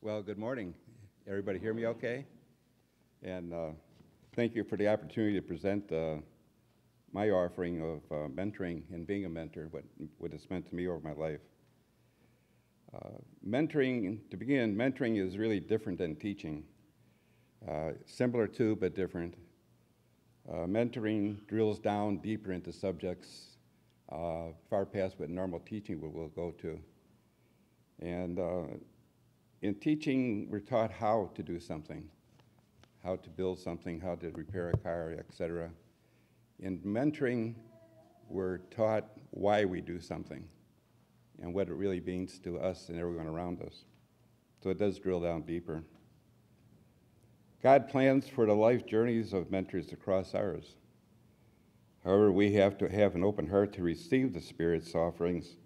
Well, good morning. Everybody hear me okay? And thank you for the opportunity to present my offering of mentoring and being a mentor, what it's meant to me over my life. To begin, mentoring is really different than teaching. Similar to, but different. Mentoring drills down deeper into subjects far past what normal teaching will go to. And in teaching, we're taught how to do something, how to build something, how to repair a car, etc. In mentoring, we're taught why we do something and what it really means to us and everyone around us. So it does drill down deeper. God plans for the life journeys of mentors to cross ours. However, we have to have an open heart to receive the Spirit's offerings,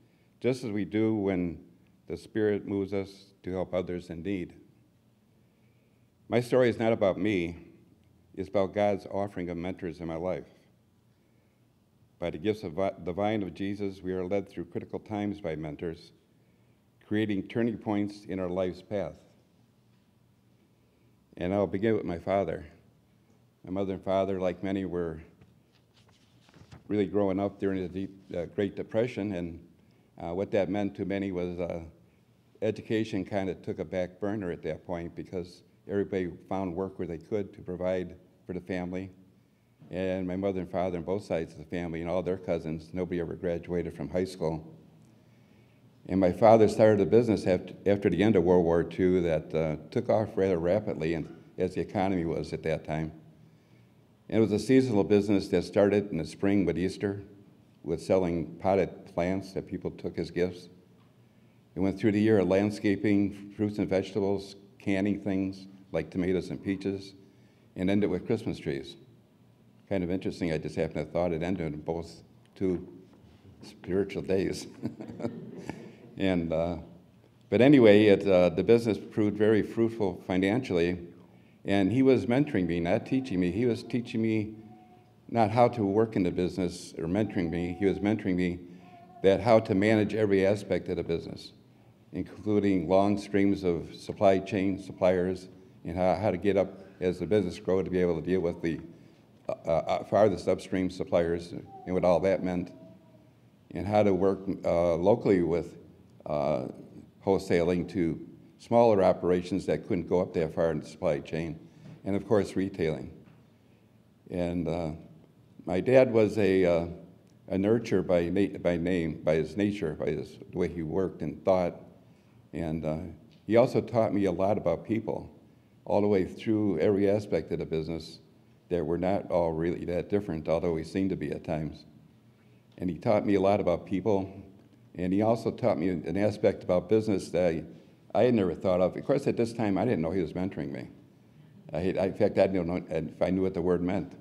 just as we do when the Spirit moves us to help others in need. My story is not about me. It's about God's offering of mentors in my life. By the gifts of divine of Jesus, we are led through critical times by mentors, creating turning points in our life's path. And I'll begin with my father. My mother and father, like many, were really growing up during the Great Depression, and what that meant to many was education kind of took a back burner at that point because everybody found work where they could to provide for the family. And my mother and father on both sides of the family and all their cousins, nobody ever graduated from high school. And my father started a business after the end of World War II that took off rather rapidly, and as the economy was at that time. And it was a seasonal business that started in the spring with Easter, with selling potted plants that people took as gifts. It went through the year of landscaping, fruits and vegetables, canning things like tomatoes and peaches, and ended with Christmas trees. Kind of interesting, I just happened to have thought it ended in both two spiritual days. But anyway, the business proved very fruitful financially, and he was mentoring me, not teaching me. He was teaching me not how to work in the business or mentoring me. He was mentoring me that how to manage every aspect of the business, including long streams of supply chain suppliers and how to get up as the business grew to be able to deal with the farthest upstream suppliers and what all that meant, and how to work locally with wholesaling to smaller operations that couldn't go up that far in the supply chain, and of course retailing. And my dad was a nurturer by name, by his nature, by the way he worked and thought. And he also taught me a lot about people, all the way through every aspect of the business that we're not all really that different, although we seem to be at times. And he taught me a lot about people, and he also taught me an aspect about business that I had never thought of. Of course, at this time, I didn't know he was mentoring me. In fact, I didn't know if I knew what the word meant.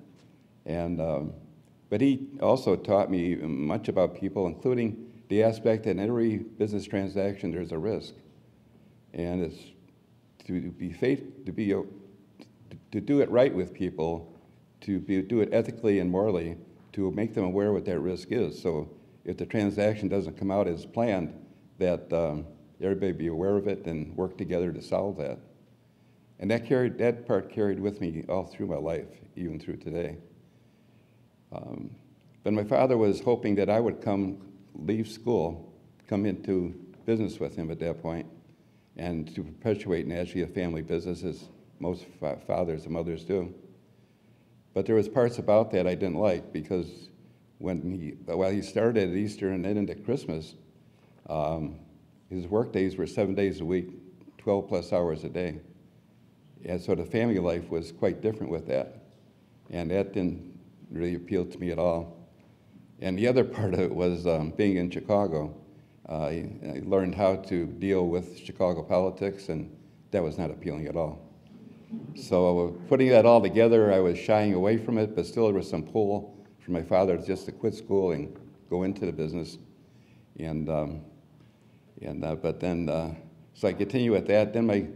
But he also taught me much about people, including the aspect that in every business transaction there's a risk, and it's to do it right with people, do it ethically and morally, to make them aware what that risk is. So if the transaction doesn't come out as planned, that everybody be aware of it and work together to solve that. And that part carried with me all through my life, even through today. But my father was hoping that I would leave school, come into business with him at that point, and to perpetuate naturally a family business as most fathers and mothers do. But there was parts about that I didn't like, because while he started at Easter and then into Christmas, his work days were 7 days a week, 12 plus hours a day. And so the family life was quite different with that. And that didn't really appeal to me at all. And the other part of it was being in Chicago. I learned how to deal with Chicago politics, and that was not appealing at all. So putting that all together, I was shying away from it, but still there was some pull from my father just to quit school and go into the business. So I continue with that. Then my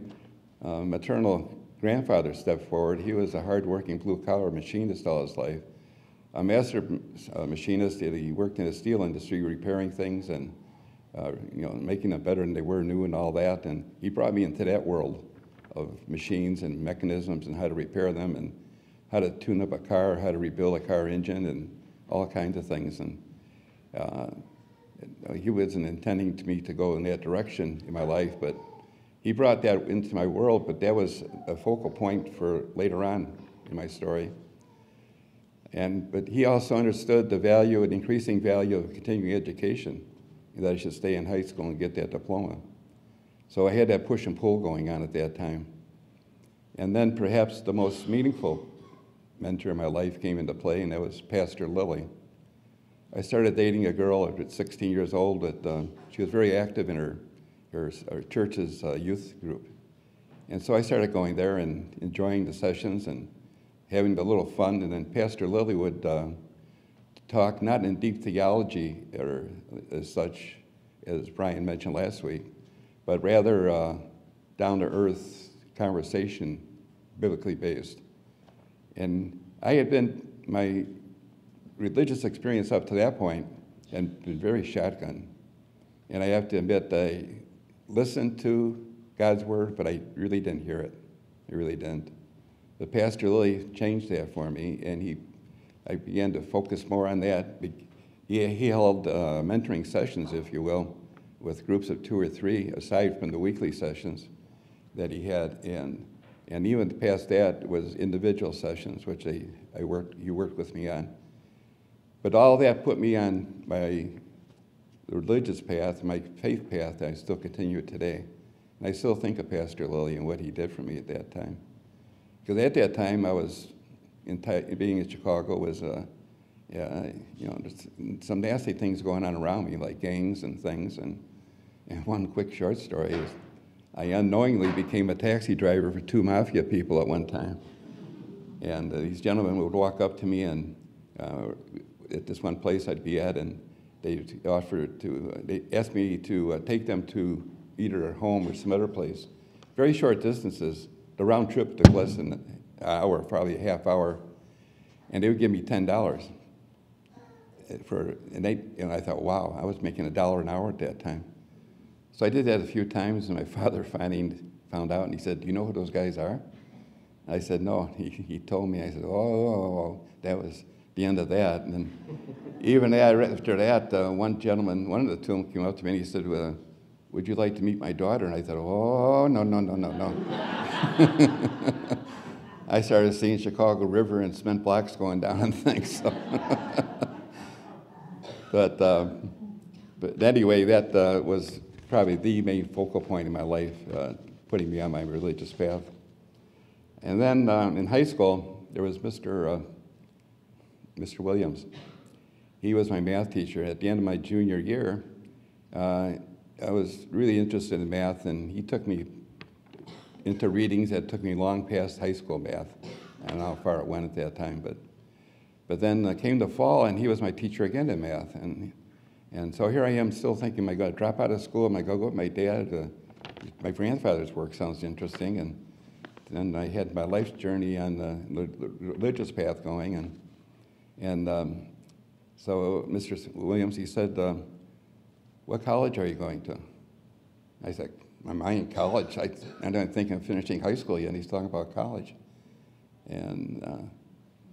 maternal grandfather stepped forward. He was a hard-working blue-collar machinist all his life, a master machinist. He worked in the steel industry repairing things and making them better than they were new and all that. And he brought me into that world of machines and mechanisms and how to repair them and how to tune up a car, how to rebuild a car engine and all kinds of things. And he wasn't intending me to go in that direction in my life, but he brought that into my world, but that was a focal point for later on in my story. But he also understood the value and increasing value of continuing education, that I should stay in high school and get that diploma. So I had that push and pull going on at that time. And then perhaps the most meaningful mentor in my life came into play, and that was Pastor Lily. I started dating a girl at 16 years old. She was very active in her church's youth group. And so I started going there and enjoying the sessions and having a little fun. And then Pastor Lily would talk not in deep theology or as such, as Brian mentioned last week, but rather down-to-earth conversation, biblically based. And I had been, my religious experience up to that point had been very shotgun. And I have to admit, I listened to God's word, but I really didn't hear it. I really didn't. But Pastor Lilly changed that for me, and I began to focus more on that. He held mentoring sessions, if you will, with groups of 2 or 3, aside from the weekly sessions that he had. And even past that was individual sessions, which he worked with me on. But all that put me on my religious path, my faith path, that I still continue today. And I still think of Pastor Lilly and what he did for me at that time. Because at that time, I was, being in Chicago was, some nasty things going on around me, like gangs and things. And one quick short story is, I unknowingly became a taxi driver for 2 mafia people at one time. And these gentlemen would walk up to me and at this one place I'd be at, and they asked me to take them to either home or some other place. Very short distances. The round trip took less than an hour, probably a half hour, and they would give me $10 and I thought, wow, I was making $1 an hour at that time. So I did that a few times, and my father finally found out, and he said, "Do you know who those guys are?" I said, "No." He told me. I said, "Oh, that was the end of that." And then even after that, one gentleman, one of the 2 of them came up to me and he said, "Would you like to meet my daughter?" And I thought, "Oh, no." I started seeing Chicago River and cement blocks going down and things. So. But anyway, that was probably the main focal point in my life, putting me on my religious path. And then in high school, there was Mr. Williams. He was my math teacher. At the end of my junior year, I was really interested in math, and he took me into readings that took me long past high school math. I don't know how far it went at that time, but then came the fall, and he was my teacher again in math. And so here I am still thinking, am I going to drop out of school? Am I going to go with my dad? My grandfather's work sounds interesting. And then I had my life's journey on the religious path going. So Mr. Williams, he said, "What college are you going to?" I said, "Am I in college? I don't think I'm finishing high school yet." And he's talking about college. And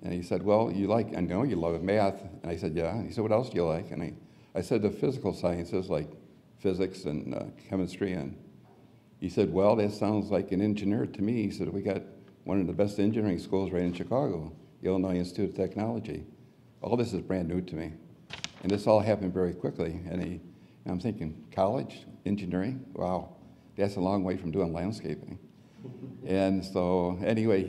he said, "Well, I know you love math." And I said, "Yeah." And he said, "What else do you like?" And I said, "The physical sciences, like physics and chemistry." And he said, "Well, that sounds like an engineer to me." He said, "We got one of the best engineering schools right in Chicago, Illinois Institute of Technology." All this is brand new to me. And this all happened very quickly. And I'm thinking, college, engineering? Wow, that's a long way from doing landscaping. And so anyway,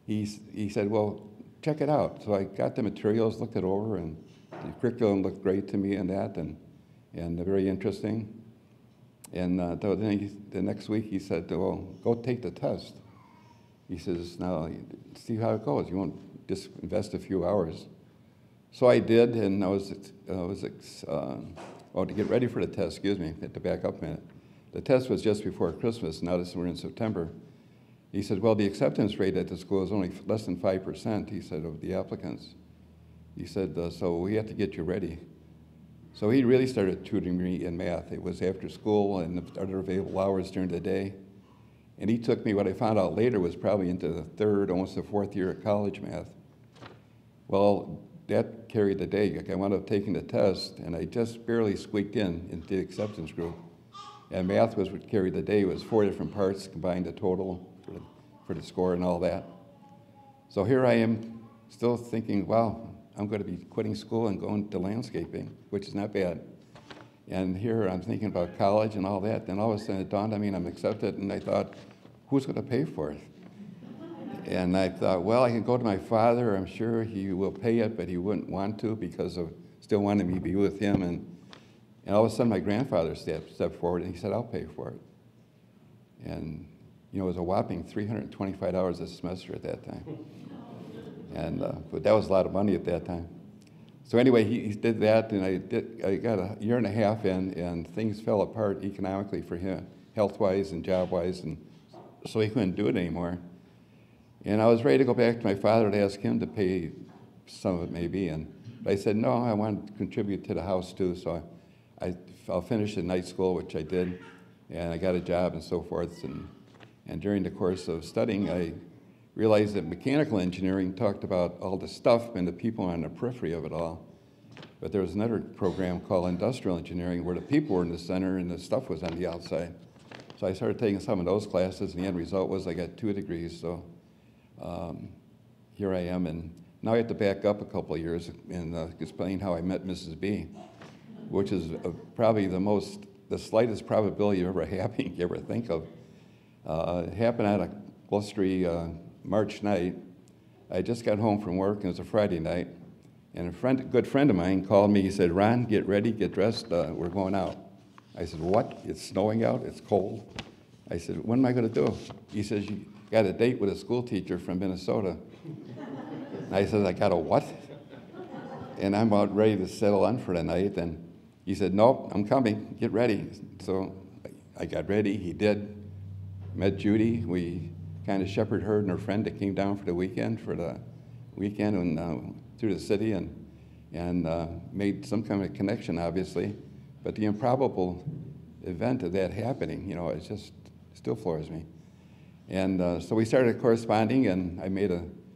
he said, "Well, check it out." So I got the materials, looked it over, and the curriculum looked great to me and very interesting. And the next week he said, "Well, go take the test." He says, "Now, see how it goes. You won't just invest a few hours." So I did, and to get ready for the test, excuse me, I had to back up a minute. The test was just before Christmas. Now we're in September. He said, "Well, the acceptance rate at the school is only less than 5%, he said, of the applicants." He said, "So we have to get you ready." So he really started tutoring me in math. It was after school and the other available hours during the day. And he took me, what I found out later was probably into the third, almost the fourth year of college math. Well, that carried the day. I wound up taking the test, and I just barely squeaked into the acceptance group. And math was what carried the day. It was 4 different parts combined the total for the score and all that. So here I am still thinking, wow, I'm going to be quitting school and going to landscaping, which is not bad. And here I'm thinking about college and all that. Then all of a sudden it dawned on me and I'm accepted, and I thought, who's going to pay for it? And I thought, well, I can go to my father. I'm sure he will pay it, but he wouldn't want to because of still wanting me to be with him. And all of a sudden my grandfather stepped forward and he said, I'll pay for it. And, you know, it was a whopping $325 a semester at that time. And but that was a lot of money at that time. So anyway, he did that, and I got a year and a half in, and things fell apart economically for him, health-wise and job-wise, and so he couldn't do it anymore. And I was ready to go back to my father to ask him to pay some of it maybe, but I said, no, I want to contribute to the house too, so I'll finish at night school, which I did, and I got a job and so forth. And during the course of studying, I realized that mechanical engineering talked about all the stuff and the people on the periphery of it all. But there was another program called industrial engineering where the people were in the center and the stuff was on the outside. So I started taking some of those classes, and the end result was I got 2 degrees. So here I am, and now I have to back up a couple of years and explain how I met Mrs. B, which is probably the slightest probability of ever happening you ever think of. It happened on a blustery March night. I just got home from work, and it was a Friday night, and a good friend of mine called me. He said, Ron, get ready, get dressed, we're going out. I said, what? It's snowing out, it's cold. I said, what am I going to do? He says, you got a date with a school teacher from Minnesota. And I said, I got a what? And I'm about ready to settle on for the night, and he said, nope, I'm coming, get ready. So I got ready, he did, met Judy. We kind of shepherded her and her friend that came down for the weekend and through the city and made some kind of connection, obviously. But the improbable event of that happening, you know, it just still floors me. And so we started corresponding, and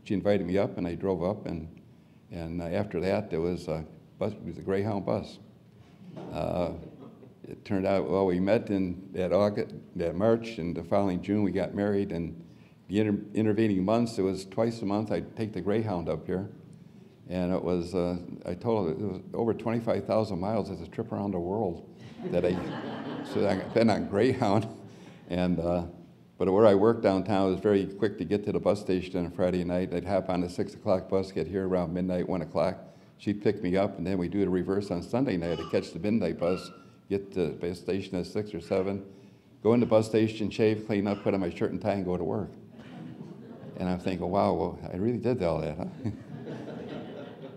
she invited me up, and I drove up, and after that there was a bus. It was a Greyhound bus. It turned out, well, we met in that March, and the following June we got married, and the intervening months, it was twice a month I'd take the Greyhound up here. And it was, I told her, it was over 25,000 miles as a trip around the world so I've been on Greyhound. And, but where I worked downtown, it was very quick to get to the bus station on a Friday night. I'd hop on the 6 o'clock bus, get here around midnight, 1 o'clock. She'd pick me up, and then we'd do the reverse on Sunday night. I'd catch the midnight bus, get to the bus station at 6 or 7, go in the bus station, shave, clean up, put on my shirt and tie, and go to work. And I'm thinking, wow, well, I really did all that, huh?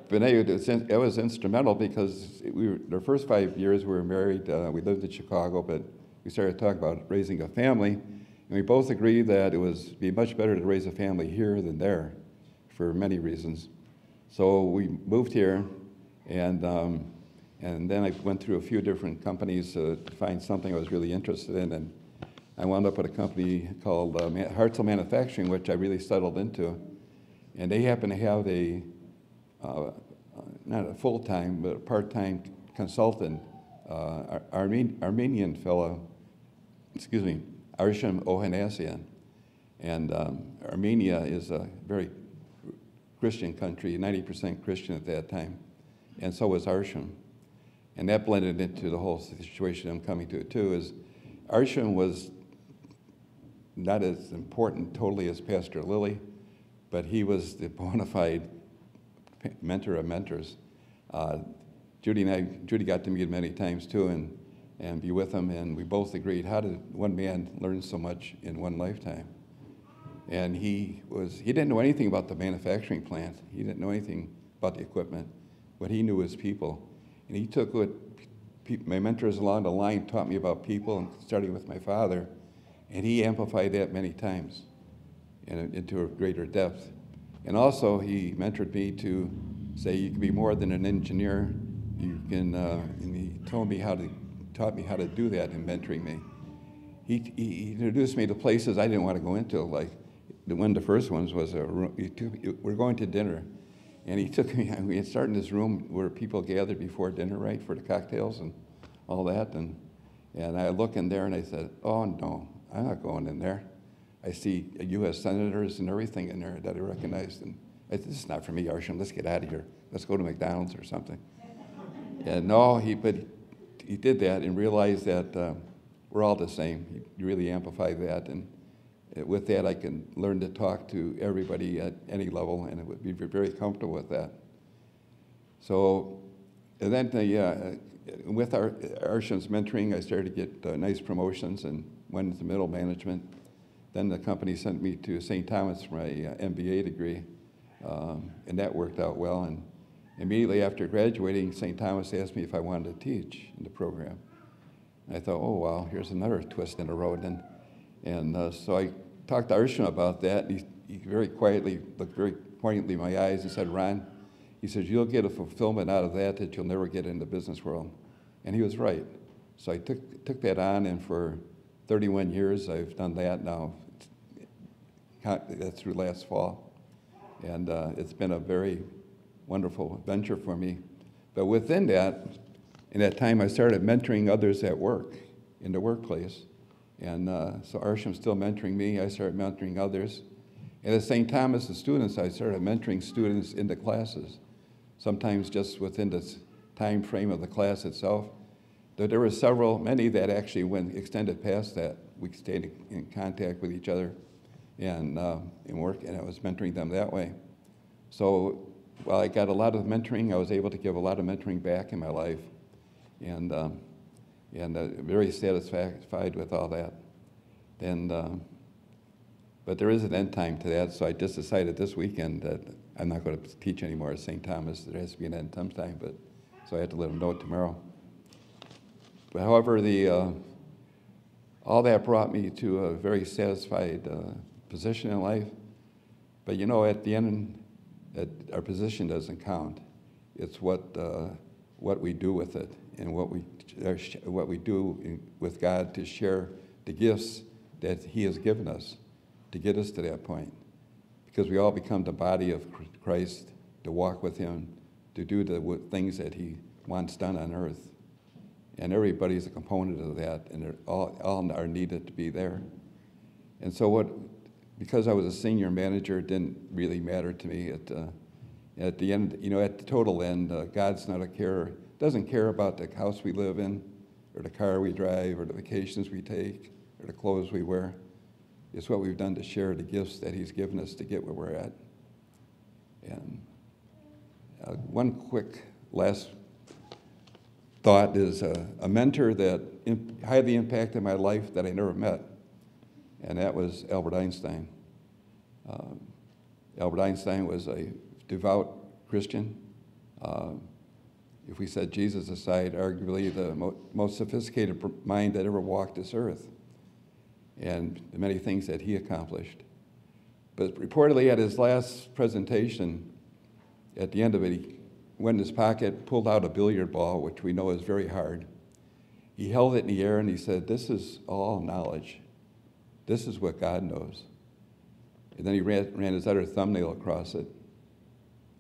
But anyway, it was instrumental because the first 5 years we were married. We lived in Chicago, but we started talking about raising a family, and we both agreed that it would be much better to raise a family here than there for many reasons. So we moved here, and then I went through a few different companies to find something I was really interested in, and I wound up at a company called Hartzell Manufacturing, which I really settled into. And they happen to have not a full-time, but a part-time consultant, Armenian fellow, Arsham Ohanessian. And Armenia is a very Christian country, 90% Christian at that time. And so was Arsham. And that blended into the whole situation I'm coming to too, is Arsham was not as important totally as Pastor Lilly, but he was the bona fide mentor of mentors. Judy got to meet him many times too, and be with him, and we both agreed, how did one man learn so much in one lifetime? And he didn't know anything about the manufacturing plant. He didn't know anything about the equipment. What he knew was people. And he took what my mentors along the line taught me about people, and starting with my father, and he amplified that many times into a greater depth. And also, he mentored me to say you can be more than an engineer, you can, and he taught me how to do that in mentoring me. He introduced me to places I didn't want to go into, like one of the first ones was we're going to dinner, and he took me. We had started in this room where people gathered before dinner, right, for the cocktails and all that, and I look in there and I said, oh no, I'm not going in there. I see U.S. senators and everything in there that I recognized, and I said, this is not for me, Arsham. Let's get out of here. Let's go to McDonald's or something. And no, but he did that and realized that we're all the same. He really amplified that, and with that, I can learn to talk to everybody at any level, and it would be very comfortable with that. So, and then with Arsham's mentoring, I started to get nice promotions and went into middle management. Then the company sent me to St. Thomas for my MBA degree, and that worked out well. And immediately after graduating, St. Thomas asked me if I wanted to teach in the program. And I thought, oh, wow, here's another twist in the road. And so I talked to Arsham about that, and he very quietly looked very poignantly in my eyes and said, Ron, he says, you'll get a fulfillment out of that you'll never get in the business world. And he was right. So I took that on, and for 31 years I've done that now. That's through last fall. And it's been a very wonderful venture for me. But within that, in that time, I started mentoring others at work, in the workplace. And so Arsham's still mentoring me. I started mentoring others. And at St. Thomas, the students, I started mentoring students in the classes, sometimes just within the time frame of the class itself. There were many that actually went extended past that. We stayed in contact with each other and in work, and I was mentoring them that way. So while I got a lot of mentoring, I was able to give a lot of mentoring back in my life, and very satisfied with all that. And but there is an end time to that, so I just decided this weekend that I'm not going to teach anymore at St. Thomas. There has to be an end time, but so I had to let them know it tomorrow. But however, all that brought me to a very satisfied position in life. But you know, at the end, our position doesn't count. It's what we do with it, and what we do with God to share the gifts that He has given us to get us to that point. Because we all become the body of Christ, to walk with Him, to do the things that He wants done on earth. And everybody's a component of that, and all are needed to be there. And so because I was a senior manager, it didn't really matter to me. At the end, you know, at the total end, God's not doesn't care about the house we live in, or the car we drive, or the vacations we take, or the clothes we wear. It's what we've done to share the gifts that He's given us to get where we're at. And one quick last thought is a mentor that highly impacted my life that I never met, and that was Albert Einstein. Albert Einstein was a devout Christian. If we set Jesus aside, arguably the most sophisticated mind that ever walked this earth, and the many things that he accomplished. But reportedly at his last presentation, at the end of it, he went in his pocket, pulled out a billiard ball, which we know is very hard. He held it in the air and he said, this is all knowledge. This is what God knows. And then he ran his other thumbnail across it.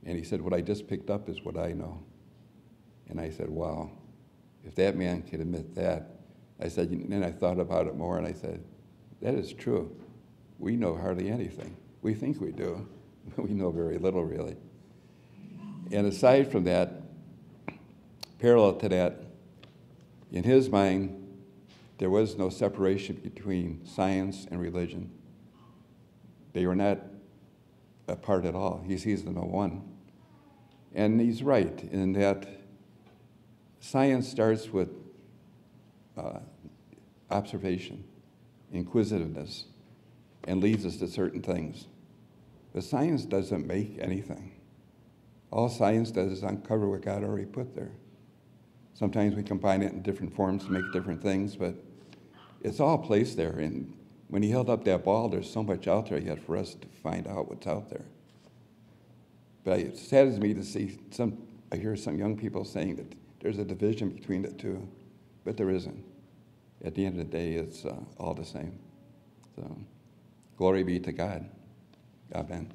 And he said, what I just picked up is what I know. And I said, wow, if that man could admit that. I said, and then I thought about it more and I said, that is true. We know hardly anything. We think we do, but we know very little really. And aside from that, parallel to that, in his mind, there was no separation between science and religion. They were not apart at all. He sees them as one. And he's right in that science starts with observation, inquisitiveness, and leads us to certain things. But science doesn't make anything. All science does is uncover what God already put there. Sometimes we combine it in different forms to make different things, but it's all placed there. And when he held up that ball, there's so much out there yet for us to find out what's out there. But it saddens me to see I hear some young people saying that there's a division between the two, but there isn't. At the end of the day, it's all the same. So, glory be to God. Amen.